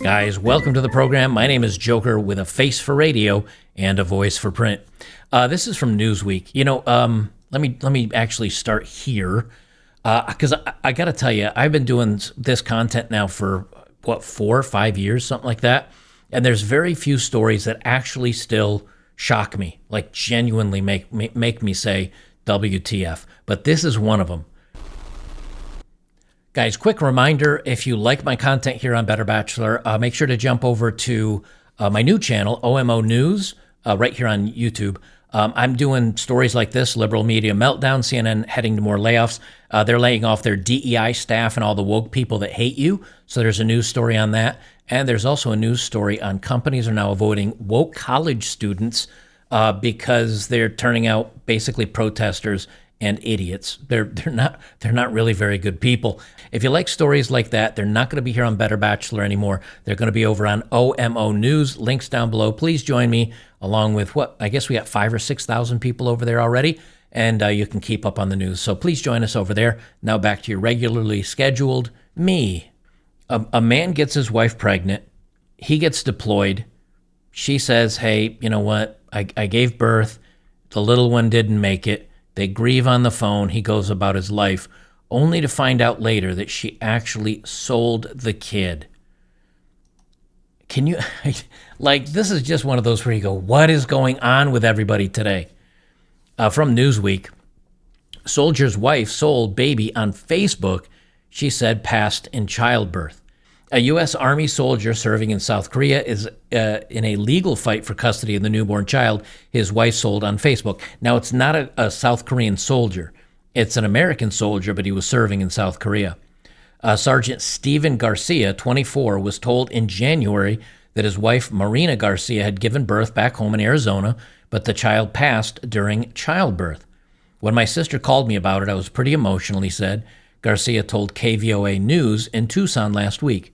guys? Welcome to the program. My name is Joker with a face for radio and a voice for print. This is from Newsweek. Let me actually start here because I got to tell you, I've been doing this content now for 4 or 5 years, something like that. And there's very few stories that actually still shock me, like genuinely make me say WTF. But this is one of them. Guys, quick reminder, if you like my content here on Better Bachelor, make sure to jump over to my new channel, OMO News, right here on YouTube. I'm doing stories like this, liberal media meltdown, CNN heading to more layoffs. They're laying off their DEI staff and all the woke people that hate you. So there's a news story on that. And there's also a news story on companies are now avoiding woke college students because they're turning out basically protesters and idiots. They're not really very good people. If you like stories like that, they're not going to be here on Better Bachelor anymore. They're going to be over on OMO News. Links down below. Please join me along with I guess we got 5,000 or 6,000 people over there already, and you can keep up on the news. So please join us over there. Now back to your regularly scheduled me. A man gets his wife pregnant. He gets deployed. She says, hey, you know what? I gave birth. The little one didn't make it. They grieve on the phone. He goes about his life, only to find out later that she actually sold the kid. Can you, this is just one of those where you go, what is going on with everybody today? From Newsweek, soldier's wife sold baby on Facebook, she said passed in childbirth. A U.S. Army soldier serving in South Korea is in a legal fight for custody of the newborn child his wife sold on Facebook. Now, it's not a South Korean soldier. It's an American soldier, but he was serving in South Korea. Sergeant Steven Garcia, 24, was told in January that his wife, Marina Garcia, had given birth back home in Arizona, but the child passed during childbirth. When my sister called me about it, I was pretty emotional, he said. Garcia told KVOA News in Tucson last week.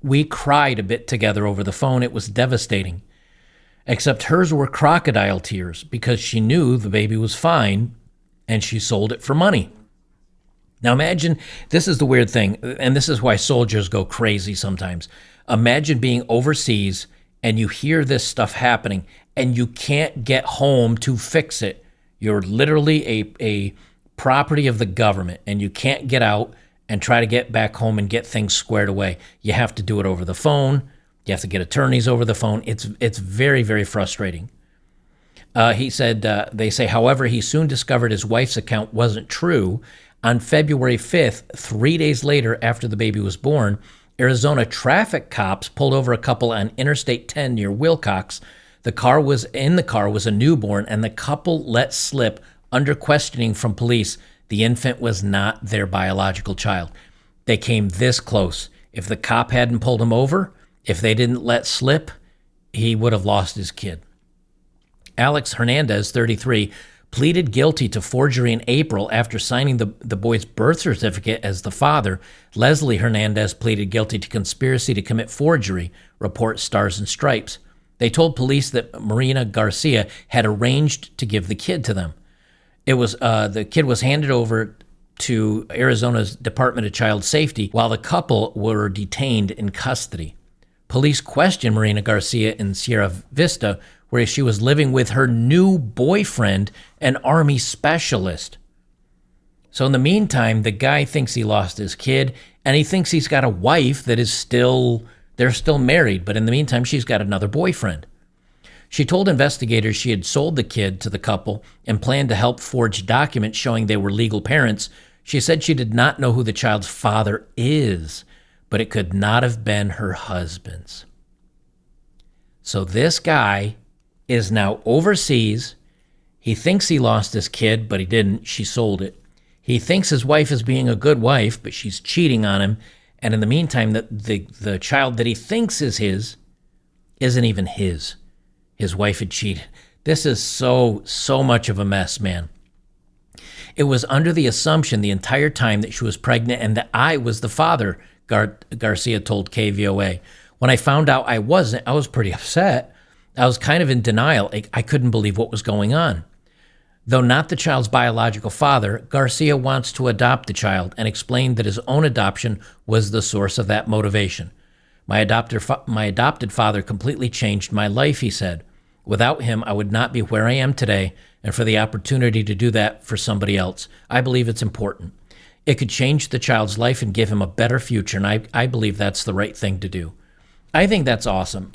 We cried a bit together over the phone. It was devastating. Except hers were crocodile tears because she knew the baby was fine and she sold it for money. Now imagine, this is the weird thing, and this is why soldiers go crazy sometimes. Imagine being overseas and you hear this stuff happening and you can't get home to fix it. You're literally a property of the government and you can't get out and try to get back home and get things squared away. You have to do it over the phone. You have to get attorneys over the phone. It's very, very frustrating. He said, they say, however, he soon discovered his wife's account wasn't true. On February 5th, 3 days later after the baby was born, Arizona traffic cops pulled over a couple on Interstate 10 near Wilcox. In the car was a newborn, and the couple let slip under questioning from police the infant was not their biological child. They came this close. If the cop hadn't pulled him over, if they didn't let slip, he would have lost his kid. Alex Hernandez, 33, pleaded guilty to forgery in April after signing the boy's birth certificate as the father. Leslie Hernandez pleaded guilty to conspiracy to commit forgery, reports Stars and Stripes. They told police that Marina Garcia had arranged to give the kid to them. The kid was handed over to Arizona's Department of Child Safety while the couple were detained in custody. Police questioned Marina Garcia in Sierra Vista, where she was living with her new boyfriend, an Army specialist. So in the meantime, the guy thinks he lost his kid, and he thinks he's got a wife that is they're still married, but in the meantime, she's got another boyfriend. She told investigators she had sold the kid to the couple and planned to help forge documents showing they were legal parents. She said she did not know who the child's father is, but it could not have been her husband's. So this guy is now overseas. He thinks he lost his kid, but he didn't. She sold it. He thinks his wife is being a good wife, but she's cheating on him. And in the meantime, the child that he thinks is his isn't even his. His wife had cheated. This is so much of a mess, man. It was under the assumption the entire time that she was pregnant and that I was the father, Garcia told KVOA. When I found out I wasn't, I was pretty upset. I was kind of in denial. I couldn't believe what was going on. Though not the child's biological father, Garcia wants to adopt the child and explained that his own adoption was the source of that motivation. My adopted father completely changed my life, he said. Without him, I would not be where I am today, and for the opportunity to do that for somebody else, I believe it's important. It could change the child's life and give him a better future, and I believe that's the right thing to do. I think that's awesome.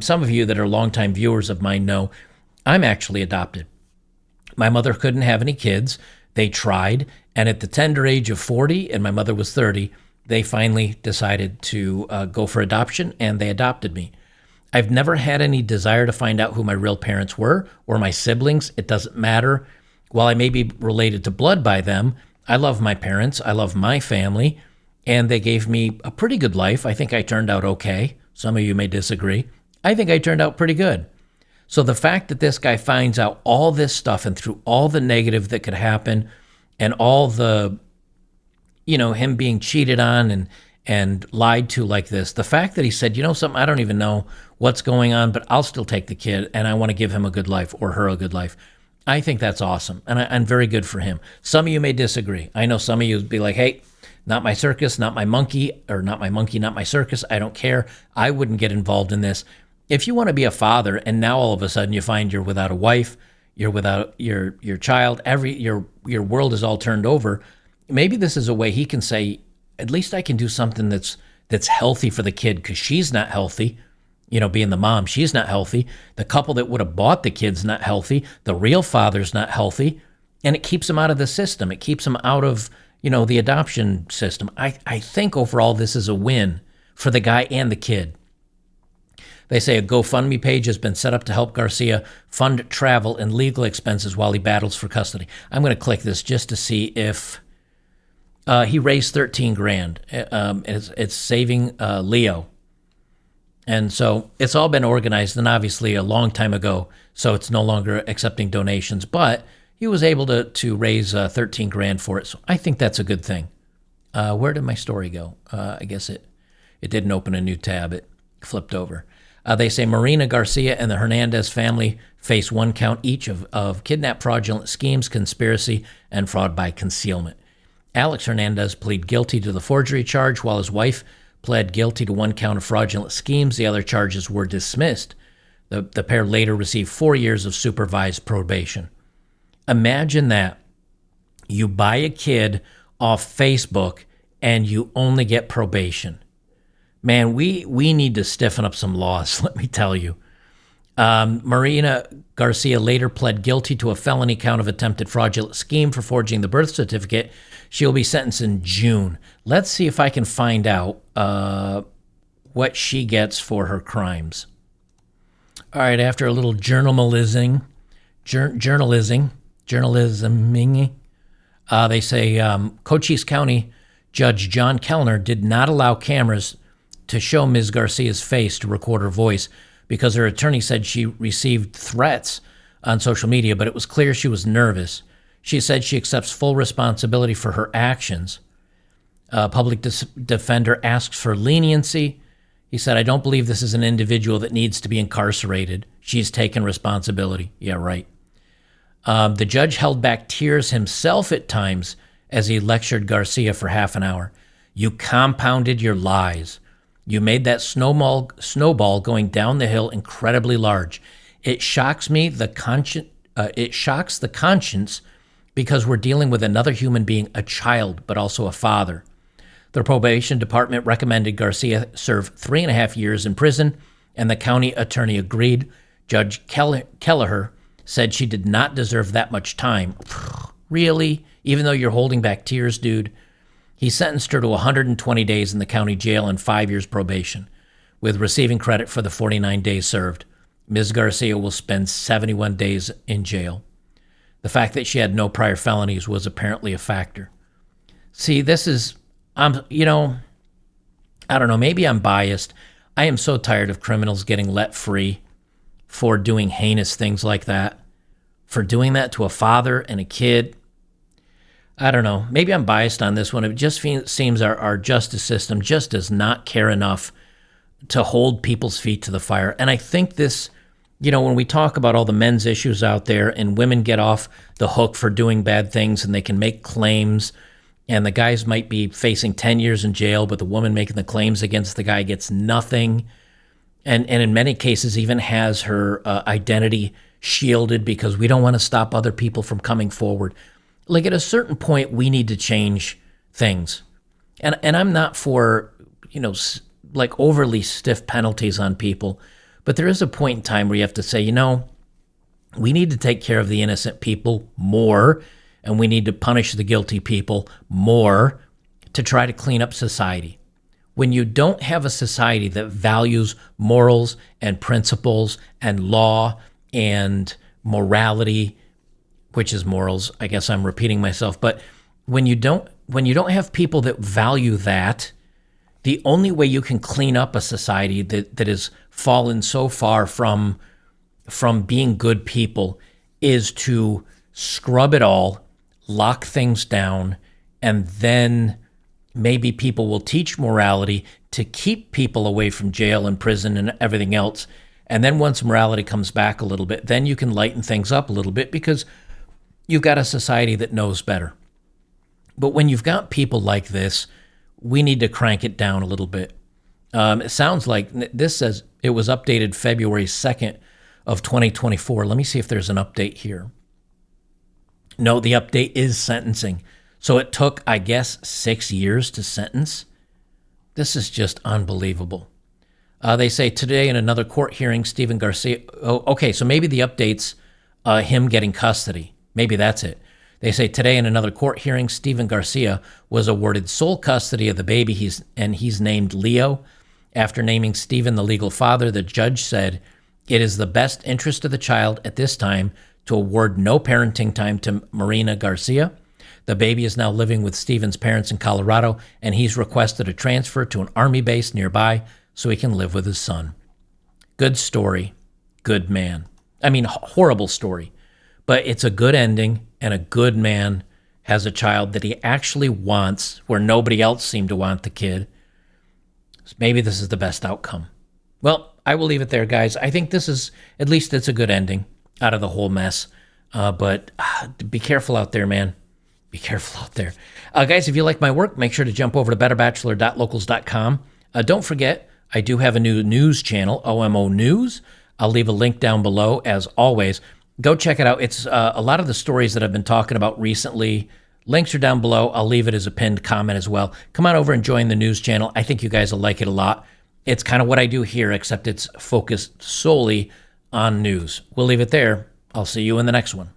Some of you that are longtime viewers of mine know I'm actually adopted. My mother couldn't have any kids. They tried, and at the tender age of 40, and my mother was 30, they finally decided to go for adoption, and they adopted me. I've never had any desire to find out who my real parents were or my siblings. It doesn't matter. While I may be related to blood by them, I love my parents. I love my family, and they gave me a pretty good life. I think I turned out okay. Some of you may disagree. I think I turned out pretty good. So the fact that this guy finds out all this stuff and through all the negative that could happen and all the, him being cheated on and lied to like this, the fact that he said, something, I don't even know what's going on, but I'll still take the kid and I want to give him a good life or her a good life. I think that's awesome. And I'm very good for him. Some of you may disagree. I know some of you would be like, hey, not my circus, not my monkey, or not my monkey, not my circus. I don't care. I wouldn't get involved in this. If you want to be a father and now all of a sudden you find you're without a wife, you're without your child, your world is all turned over, maybe this is a way he can say, at least I can do something that's healthy for the kid because she's not healthy. Being the mom, she's not healthy. The couple that would have bought the kid's not healthy. The real father's not healthy. And it keeps him out of the system. It keeps him out of, the adoption system. I think overall this is a win for the guy and the kid. They say a GoFundMe page has been set up to help Garcia fund travel and legal expenses while he battles for custody. I'm going to click this just to see if he raised $13,000. It's saving Leo. And so it's all been organized and obviously a long time ago, so it's no longer accepting donations, but he was able to raise $13,000 for it. So I think that's a good thing. Where did my story go? I guess it didn't open a new tab. It flipped over. They say Marina Garcia and the Hernandez family face one count each of kidnap, fraudulent schemes, conspiracy, and fraud by concealment. Alex Hernandez pleaded guilty to the forgery charge, while his wife pled guilty to one count of fraudulent schemes. The other charges were dismissed. The pair later received 4 years of supervised probation. Imagine that. You buy a kid off Facebook and you only get probation. Man, we need to stiffen up some laws, let me tell you. Marina Garcia later pled guilty to a felony count of attempted fraudulent scheme for forging the birth certificate. She'll be sentenced in June. Let's see if I can find out what she gets for her crimes. All right, after a little journalisming, they say Cochise County Judge John Kellner did not allow cameras to show Ms. Garcia's face to record her voice because her attorney said she received threats on social media, but it was clear she was nervous. She said she accepts full responsibility for her actions. Public defender asks for leniency. He said, I don't believe this is an individual that needs to be incarcerated. She's taken responsibility. Yeah, right. The judge held back tears himself at times as he lectured Garcia for half an hour. You compounded your lies. You made that snowball going down the hill incredibly large. It shocks me, it shocks the conscience because we're dealing with another human being, a child, but also a father. The probation department recommended Garcia serve 3.5 years in prison, and the county attorney agreed. Judge Kelleher said she did not deserve that much time. Really? Even though you're holding back tears, dude? He sentenced her to 120 days in the county jail and 5 years probation, with receiving credit for the 49 days served. Ms. Garcia will spend 71 days in jail. The fact that she had no prior felonies was apparently a factor. See, this is, I don't know, maybe I'm biased. I am so tired of criminals getting let free for doing heinous things like that, for doing that to a father and a kid. I don't know. Maybe I'm biased on this one. It just seems our justice system just does not care enough to hold people's feet to the fire. And I think this, when we talk about all the men's issues out there and women get off the hook for doing bad things and they can make claims and the guys might be facing 10 years in jail, but the woman making the claims against the guy gets nothing. And in many cases even has her identity shielded because we don't want to stop other people from coming forward. Like at a certain point, we need to change things. And I'm not for, like overly stiff penalties on people, but there is a point in time where you have to say, we need to take care of the innocent people more, and we need to punish the guilty people more to try to clean up society. When you don't have a society that values morals and principles and law and morality, which is morals, I guess I'm repeating myself, but when you don't have people that value that, the only way you can clean up a society that has fallen so far from being good people is to scrub it all, lock things down, and then maybe people will teach morality to keep people away from jail and prison and everything else. And then once morality comes back a little bit, then you can lighten things up a little bit because you've got a society that knows better. But when you've got people like this, we need to crank it down a little bit. It sounds like this says it was updated February 2nd of 2024. Let me see if there's an update here. No, the update is sentencing. So it took, I guess, 6 years to sentence. This is just unbelievable. They say today in another court hearing, Stephen Garcia. Oh, okay, so maybe the update's him getting custody. Maybe that's it. They say today in another court hearing, Stephen Garcia was awarded sole custody of the baby. He's named Leo. After naming Stephen the legal father, the judge said it is the best interest of the child at this time to award no parenting time to Marina Garcia. The baby is now living with Stephen's parents in Colorado, and he's requested a transfer to an Army base nearby so he can live with his son. Good story. Good man. I mean, horrible story. But it's a good ending, and a good man has a child that he actually wants where nobody else seemed to want the kid. So maybe this is the best outcome. Well, I will leave it there, guys. I think this is, at least it's a good ending out of the whole mess. But be careful out there, man. Be careful out there. Guys, if you like my work, make sure to jump over to betterbachelor.locals.com. Don't forget, I do have a new news channel, OMO News. I'll leave a link down below, as always. Go check it out. It's a lot of the stories that I've been talking about recently. Links are down below. I'll leave it as a pinned comment as well. Come on over and join the news channel. I think you guys will like it a lot. It's kind of what I do here, except it's focused solely on news. We'll leave it there. I'll see you in the next one.